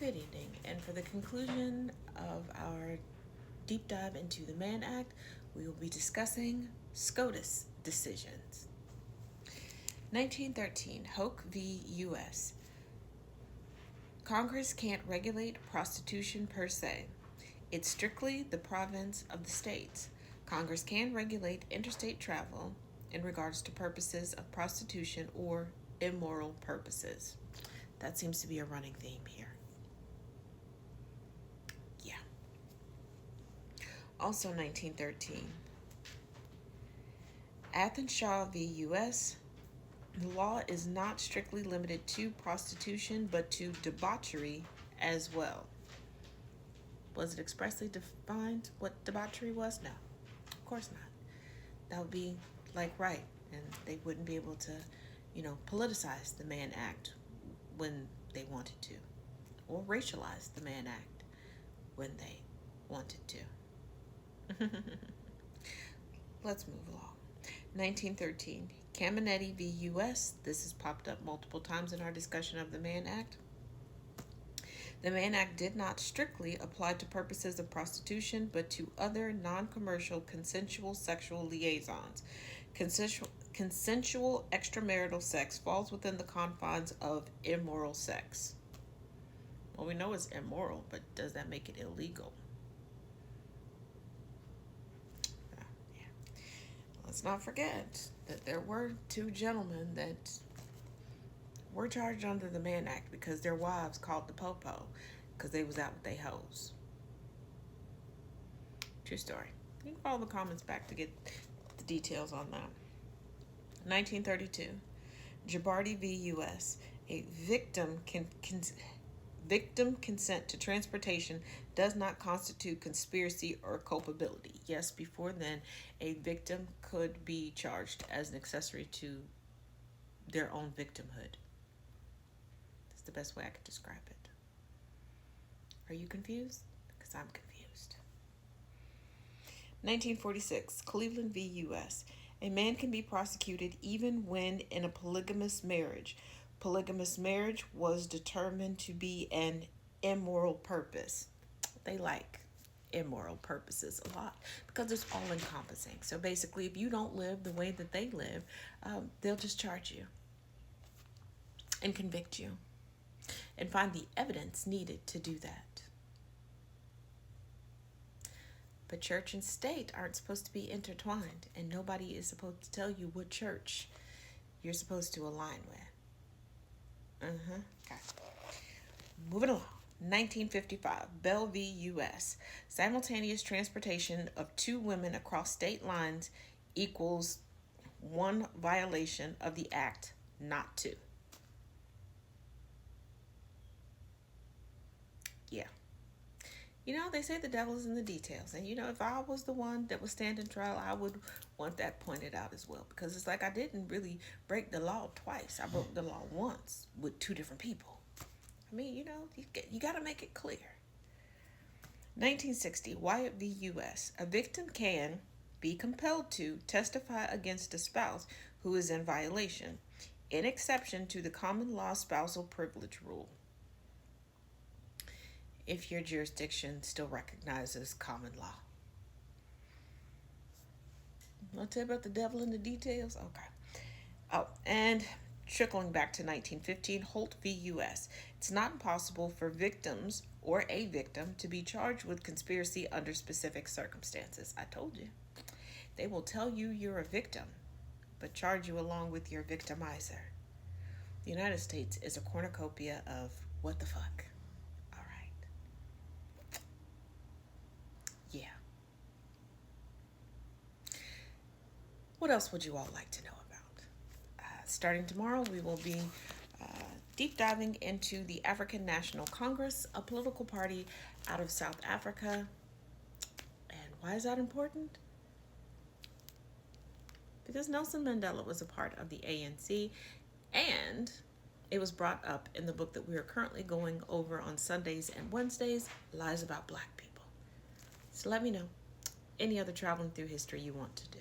Good evening, and for the conclusion of our deep dive into the Mann Act, we will be discussing SCOTUS decisions. 1913, Hoke v. U.S. Congress can't regulate prostitution per se. It's strictly the province of the states. Congress can regulate interstate travel in regards to purposes of prostitution or immoral purposes. That seems to be a running theme here. Yeah. Also 1913. Athenshaw v. U.S. The law is not strictly limited to prostitution, but to debauchery as well. Was it expressly defined what debauchery was? No, of course not. That would be right, and they wouldn't be able to, politicize the Mann Act when they wanted to, or racialize the Mann Act when they wanted to. Let's move along. 1913, Caminetti v. U.S. This has popped up multiple times in our discussion of the Mann Act. The Mann Act did not strictly apply to purposes of prostitution, but to other non-commercial consensual sexual liaisons. Consensual extramarital sex falls within the confines of immoral sex. Well, we know it's immoral, but does that make it illegal? Let's not forget that there were two gentlemen that were charged under the Mann Act because their wives called the popo because they was out with their hoes. True story. You can follow the comments back to get the details on that. 1932, Jabardi v. U.S. A victim consent to transportation does not constitute conspiracy or culpability. Yes, before then, a victim could be charged as an accessory to their own victimhood. That's the best way I could describe it. Are you confused? Because I'm confused. 1946, Cleveland v. U.S. A man can be prosecuted even when in a polygamous marriage. Polygamous marriage was determined to be an immoral purpose. They like immoral purposes a lot because it's all encompassing. So basically, if you don't live the way that they live, they'll just charge you and convict you and find the evidence needed to do that. But church and state aren't supposed to be intertwined, and nobody is supposed to tell you what church you're supposed to align with. Okay. Moving along. 1955, Bell v. U.S. Simultaneous transportation of two women across state lines equals one violation of the act, not two. Yeah. They say the devil is in the details. And, if I was the one that was standing trial, I would want that pointed out as well. Because it's like I didn't really break the law twice. I broke the law once with two different people. I mean, you got to make it clear. 1960, Wyatt v. U.S. A victim can be compelled to testify against a spouse who is in violation, in exception to the common law spousal privilege rule. If your jurisdiction still recognizes common law. I'll tell you about the devil in the details. Okay. Oh, and trickling back to 1915, Holt v. U.S. It's not impossible for victims or a victim to be charged with conspiracy under specific circumstances. I told you. They will tell you you're a victim, but charge you along with your victimizer. The United States is a cornucopia of what the fuck. All right. Yeah. What else would you all like to know about? Starting tomorrow, we will be deep diving into the African National Congress, a political party out of South Africa. And why is that important? Because Nelson Mandela was a part of the ANC, and it was brought up in the book that we are currently going over on Sundays and Wednesdays, Lies About Black People. So let me know any other traveling through history you want to do.